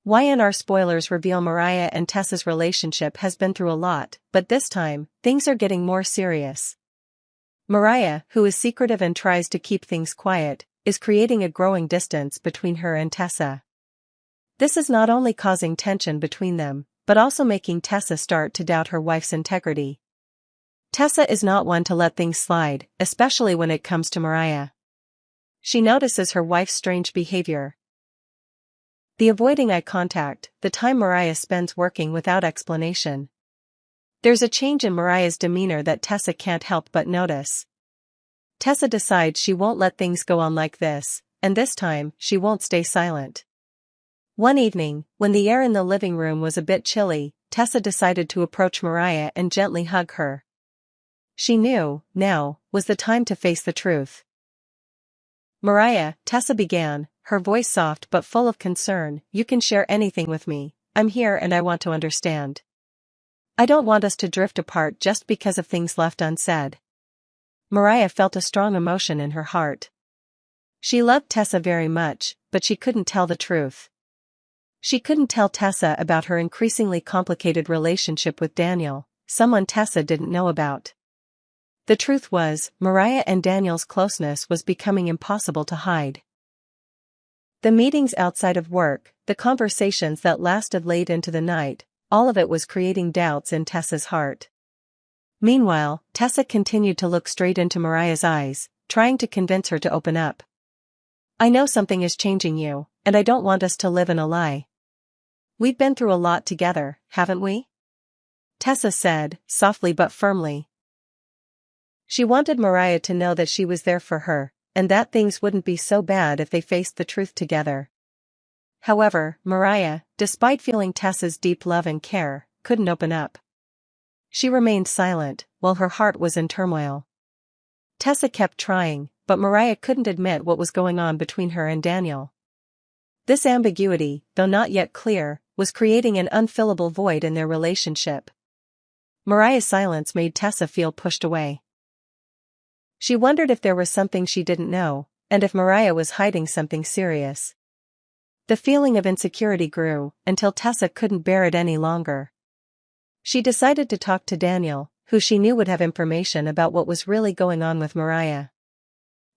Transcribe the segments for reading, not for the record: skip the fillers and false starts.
YNR spoilers reveal Mariah and Tessa's relationship has been through a lot, but this time, things are getting more serious. Mariah, who is secretive and tries to keep things quiet, is creating a growing distance between her and Tessa. This is not only causing tension between them, but also making Tessa start to doubt her wife's integrity. Tessa is not one to let things slide, especially when it comes to Mariah. She notices her wife's strange behavior. The avoiding eye contact, the time Mariah spends working without explanation. There's a change in Mariah's demeanor that Tessa can't help but notice. Tessa decides she won't let things go on like this, and this time, she won't stay silent. One evening, when the air in the living room was a bit chilly, Tessa decided to approach Mariah and gently hug her. She knew, now, was the time to face the truth. "Mariah," Tessa began, her voice soft but full of concern, "you can share anything with me. I'm here and I want to understand. I don't want us to drift apart just because of things left unsaid." Mariah felt a strong emotion in her heart. She loved Tessa very much, but she couldn't tell the truth. She couldn't tell Tessa about her increasingly complicated relationship with Daniel, someone Tessa didn't know about. The truth was, Mariah and Daniel's closeness was becoming impossible to hide. The meetings outside of work, the conversations that lasted late into the night, all of it was creating doubts in Tessa's heart. Meanwhile, Tessa continued to look straight into Mariah's eyes, trying to convince her to open up. "I know something is changing you, and I don't want us to live in a lie. We've been through a lot together, haven't we?" Tessa said, softly but firmly. She wanted Mariah to know that she was there for her, and that things wouldn't be so bad if they faced the truth together. However, Mariah, despite feeling Tessa's deep love and care, couldn't open up. She remained silent, while her heart was in turmoil. Tessa kept trying, but Mariah couldn't admit what was going on between her and Daniel. This ambiguity, though not yet clear, was creating an unfillable void in their relationship. Mariah's silence made Tessa feel pushed away. She wondered if there was something she didn't know, and if Mariah was hiding something serious. The feeling of insecurity grew, until Tessa couldn't bear it any longer. She decided to talk to Daniel, who she knew would have information about what was really going on with Mariah.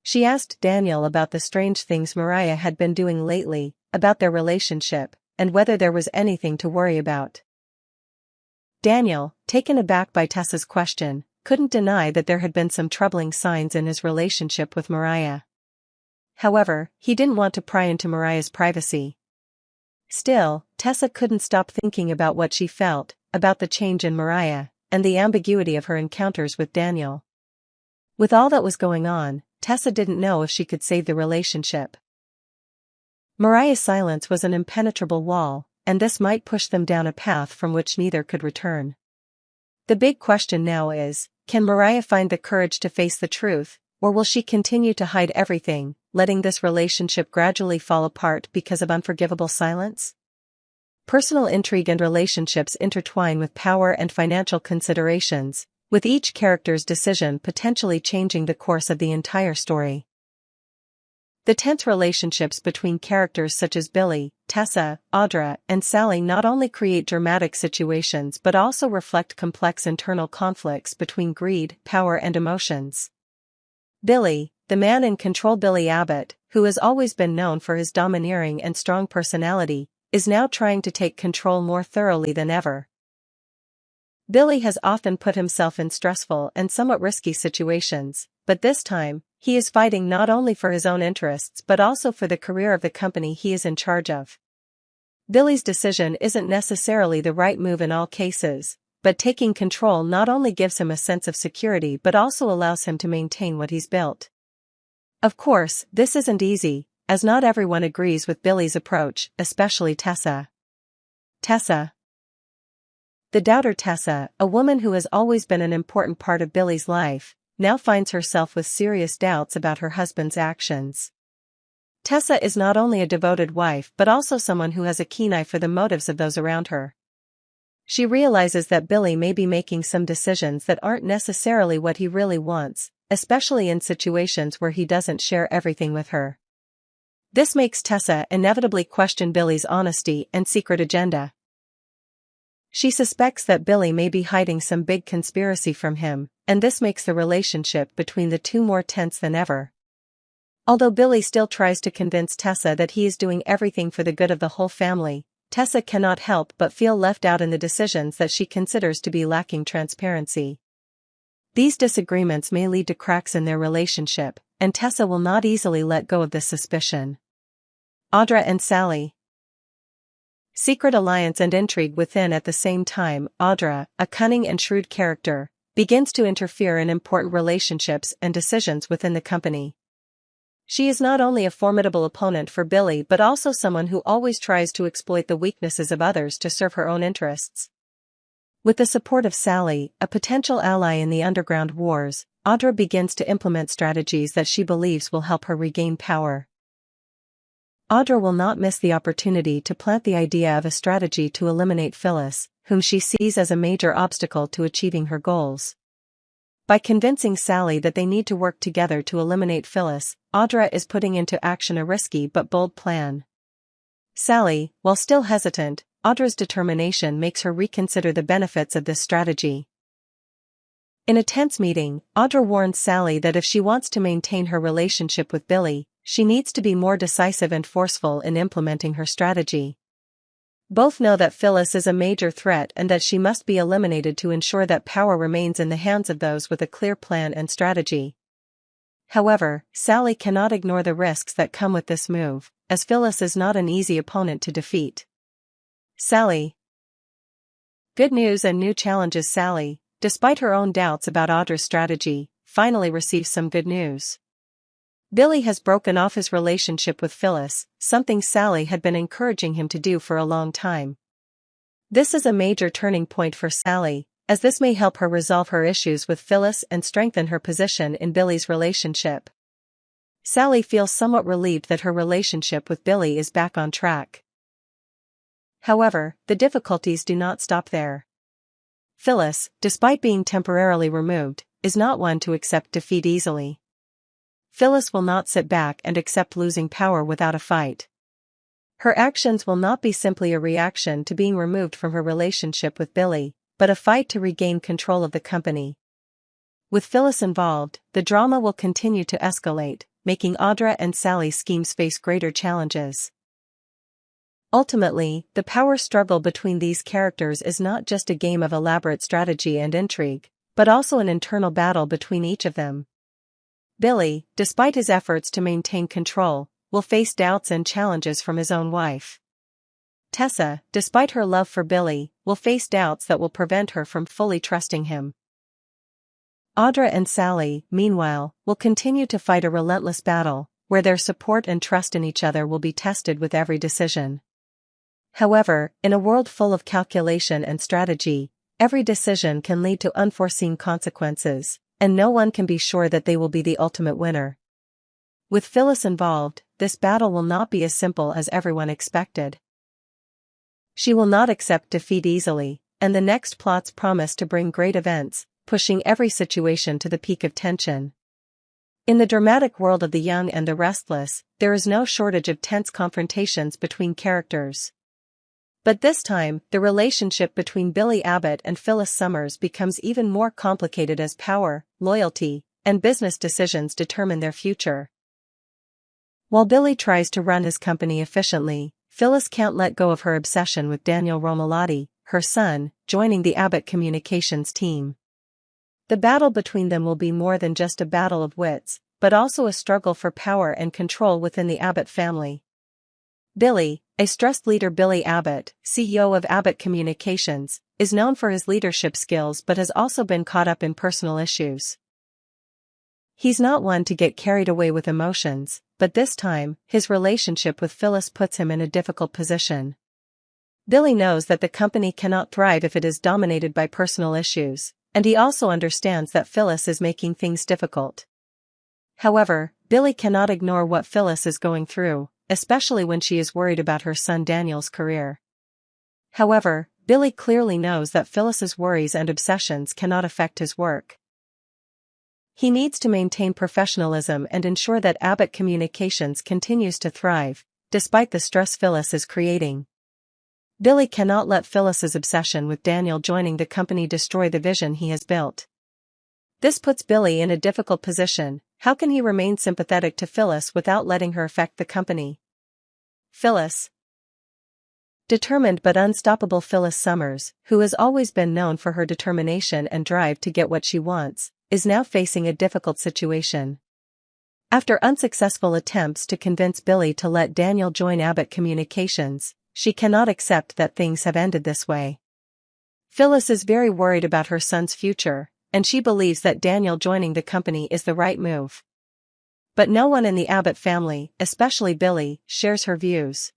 She asked Daniel about the strange things Mariah had been doing lately, about their relationship, and whether there was anything to worry about. Daniel, taken aback by Tessa's question, couldn't deny that there had been some troubling signs in his relationship with Mariah. However, he didn't want to pry into Mariah's privacy. Still, Tessa couldn't stop thinking about what she felt, about the change in Mariah, and the ambiguity of her encounters with Daniel. With all that was going on, Tessa didn't know if she could save the relationship. Mariah's silence was an impenetrable wall, and this might push them down a path from which neither could return. The big question now is, can Mariah find the courage to face the truth, or will she continue to hide everything, letting this relationship gradually fall apart because of unforgivable silence? Personal intrigue and relationships intertwine with power and financial considerations, with each character's decision potentially changing the course of the entire story. The tense relationships between characters such as Billy, Tessa, Audra, and Sally not only create dramatic situations but also reflect complex internal conflicts between greed, power and emotions. Billy, the man in control, Billy Abbott, who has always been known for his domineering and strong personality, is now trying to take control more thoroughly than ever. Billy has often put himself in stressful and somewhat risky situations, but this time, he is fighting not only for his own interests but also for the career of the company he is in charge of. Billy's decision isn't necessarily the right move in all cases, but taking control not only gives him a sense of security but also allows him to maintain what he's built. Of course, this isn't easy, as not everyone agrees with Billy's approach, especially Tessa. Tessa. The doubter Tessa, a woman who has always been an important part of Billy's life, now finds herself with serious doubts about her husband's actions. Tessa is not only a devoted wife but also someone who has a keen eye for the motives of those around her. She realizes that Billy may be making some decisions that aren't necessarily what he really wants, especially in situations where he doesn't share everything with her. This makes Tessa inevitably question Billy's honesty and secret agenda. She suspects that Billy may be hiding some big conspiracy from him, and this makes the relationship between the two more tense than ever. Although Billy still tries to convince Tessa that he is doing everything for the good of the whole family, Tessa cannot help but feel left out in the decisions that she considers to be lacking transparency. These disagreements may lead to cracks in their relationship, and Tessa will not easily let go of this suspicion. Audra and Sally. Secret alliance and intrigue within. At the same time, Audra, a cunning and shrewd character, begins to interfere in important relationships and decisions within the company. She is not only a formidable opponent for Billy but also someone who always tries to exploit the weaknesses of others to serve her own interests. With the support of Sally, a potential ally in the underground wars, Audra begins to implement strategies that she believes will help her regain power. Audra will not miss the opportunity to plant the idea of a strategy to eliminate Phyllis, whom she sees as a major obstacle to achieving her goals. By convincing Sally that they need to work together to eliminate Phyllis, Audra is putting into action a risky but bold plan. Sally, while still hesitant, Audra's determination makes her reconsider the benefits of this strategy. In a tense meeting, Audra warns Sally that if she wants to maintain her relationship with Billy, she needs to be more decisive and forceful in implementing her strategy. Both know that Phyllis is a major threat and that she must be eliminated to ensure that power remains in the hands of those with a clear plan and strategy. However, Sally cannot ignore the risks that come with this move, as Phyllis is not an easy opponent to defeat. Sally. Good news and new challenges. Sally, despite her own doubts about Audra's strategy, finally receives some good news. Billy has broken off his relationship with Phyllis, something Sally had been encouraging him to do for a long time. This is a major turning point for Sally, as this may help her resolve her issues with Phyllis and strengthen her position in Billy's relationship. Sally feels somewhat relieved that her relationship with Billy is back on track. However, the difficulties do not stop there. Phyllis, despite being temporarily removed, is not one to accept defeat easily. Phyllis will not sit back and accept losing power without a fight. Her actions will not be simply a reaction to being removed from her relationship with Billy, but a fight to regain control of the company. With Phyllis involved, the drama will continue to escalate, making Audra and Sally's schemes face greater challenges. Ultimately, the power struggle between these characters is not just a game of elaborate strategy and intrigue, but also an internal battle between each of them. Billy, despite his efforts to maintain control, will face doubts and challenges from his own wife. Tessa, despite her love for Billy, will face doubts that will prevent her from fully trusting him. Audra and Sally, meanwhile, will continue to fight a relentless battle, where their support and trust in each other will be tested with every decision. However, in a world full of calculation and strategy, every decision can lead to unforeseen consequences, and no one can be sure that they will be the ultimate winner. With Phyllis involved, this battle will not be as simple as everyone expected. She will not accept defeat easily, and the next plots promise to bring great events, pushing every situation to the peak of tension. In the dramatic world of the young and the restless, there is no shortage of tense confrontations between characters. But this time, the relationship between Billy Abbott and Phyllis Summers becomes even more complicated as power, loyalty, and business decisions determine their future. While Billy tries to run his company efficiently, Phyllis can't let go of her obsession with Daniel Romalotti, her son, joining the Abbott Communications team. The battle between them will be more than just a battle of wits, but also a struggle for power and control within the Abbott family. Billy, a stressed leader. Billy Abbott, CEO of Abbott Communications, is known for his leadership skills but has also been caught up in personal issues. He's not one to get carried away with emotions, but this time, his relationship with Phyllis puts him in a difficult position. Billy knows that the company cannot thrive if it is dominated by personal issues, and he also understands that Phyllis is making things difficult. However, Billy cannot ignore what Phyllis is going through, especially when she is worried about her son Daniel's career. However, Billy clearly knows that Phyllis's worries and obsessions cannot affect his work. He needs to maintain professionalism and ensure that Abbott Communications continues to thrive, despite the stress Phyllis is creating. Billy cannot let Phyllis's obsession with Daniel joining the company destroy the vision he has built. This puts Billy in a difficult position. How can he remain sympathetic to Phyllis without letting her affect the company? Phyllis. Determined but unstoppable Phyllis Summers, who has always been known for her determination and drive to get what she wants, is now facing a difficult situation. After unsuccessful attempts to convince Billy to let Daniel join Abbott Communications, she cannot accept that things have ended this way. Phyllis is very worried about her son's future, and she believes that Daniel joining the company is the right move. But no one in the Abbott family, especially Billy, shares her views.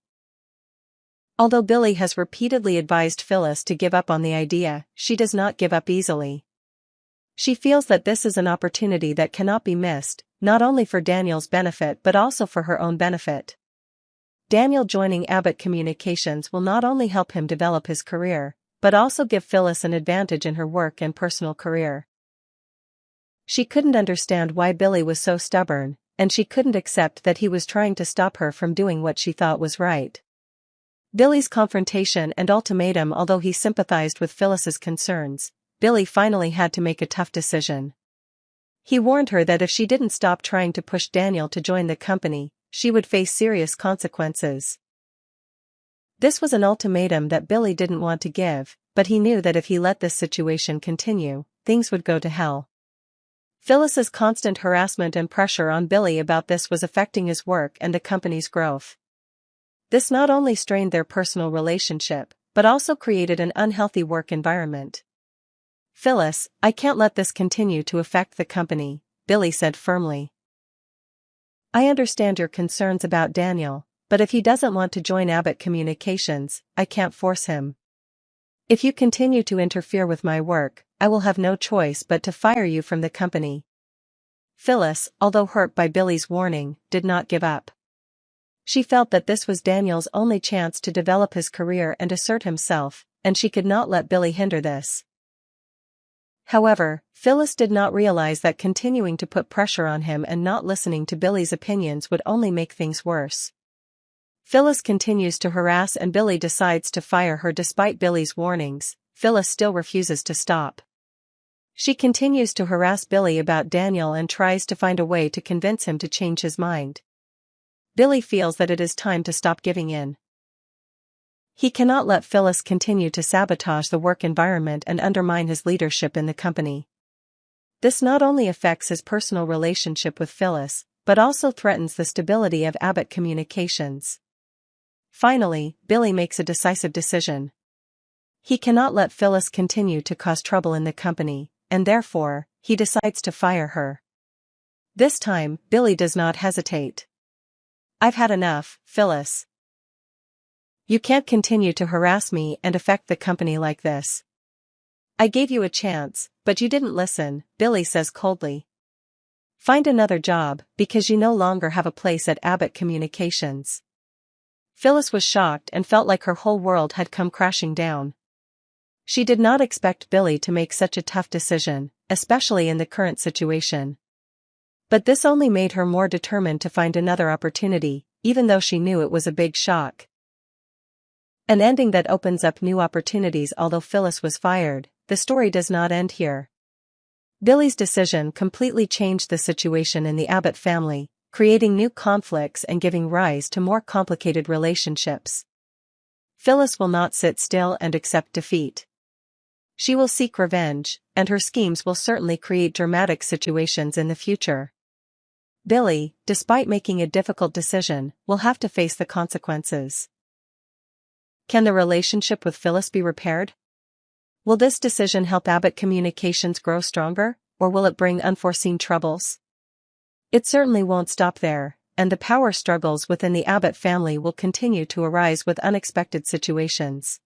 Although Billy has repeatedly advised Phyllis to give up on the idea, she does not give up easily. She feels that this is an opportunity that cannot be missed, not only for Daniel's benefit but also for her own benefit. Daniel joining Abbott Communications will not only help him develop his career, but also give Phyllis an advantage in her work and personal career. She couldn't understand why Billy was so stubborn, and she couldn't accept that he was trying to stop her from doing what she thought was right. Billy's confrontation and ultimatum. Although he sympathized with Phyllis's concerns, Billy finally had to make a tough decision. He warned her that if she didn't stop trying to push Daniel to join the company, she would face serious consequences. This was an ultimatum that Billy didn't want to give, but he knew that if he let this situation continue, things would go to hell. Phyllis's constant harassment and pressure on Billy about this was affecting his work and the company's growth. This not only strained their personal relationship, but also created an unhealthy work environment. "Phyllis, I can't let this continue to affect the company," Billy said firmly. "I understand your concerns about Daniel, but if he doesn't want to join Abbott Communications, I can't force him. If you continue to interfere with my work, I will have no choice but to fire you from the company." Phyllis, although hurt by Billy's warning, did not give up. She felt that this was Daniel's only chance to develop his career and assert himself, and she could not let Billy hinder this. However, Phyllis did not realize that continuing to put pressure on him and not listening to Billy's opinions would only make things worse. Phyllis continues to harass and Billy decides to fire her despite Billy's warnings. Phyllis still refuses to stop. She continues to harass Billy about Daniel and tries to find a way to convince him to change his mind. Billy feels that it is time to stop giving in. He cannot let Phyllis continue to sabotage the work environment and undermine his leadership in the company. This not only affects his personal relationship with Phyllis, but also threatens the stability of Abbott Communications. Finally, Billy makes a decisive decision. He cannot let Phyllis continue to cause trouble in the company, and therefore, he decides to fire her. This time, Billy does not hesitate. "I've had enough, Phyllis. You can't continue to harass me and affect the company like this. I gave you a chance, but you didn't listen," Billy says coldly. "Find another job, because you no longer have a place at Abbott Communications." Phyllis was shocked and felt like her whole world had come crashing down. She did not expect Billy to make such a tough decision, especially in the current situation. But this only made her more determined to find another opportunity, even though she knew it was a big shock. An ending that opens up new opportunities. Although Phyllis was fired, the story does not end here. Billy's decision completely changed the situation in the Abbott family, creating new conflicts and giving rise to more complicated relationships. Phyllis will not sit still and accept defeat. She will seek revenge, and her schemes will certainly create dramatic situations in the future. Billy, despite making a difficult decision, will have to face the consequences. Can the relationship with Phyllis be repaired? Will this decision help Abbott Communications grow stronger, or will it bring unforeseen troubles? It certainly won't stop there, and the power struggles within the Abbott family will continue to arise with unexpected situations.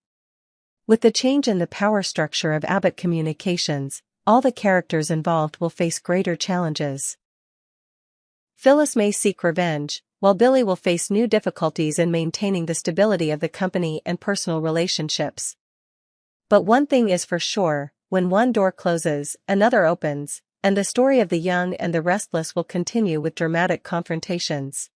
With the change in the power structure of Abbott Communications, all the characters involved will face greater challenges. Phyllis may seek revenge, while Billy will face new difficulties in maintaining the stability of the company and personal relationships. But one thing is for sure, when one door closes, another opens, And the story of the young and the restless will continue with dramatic confrontations.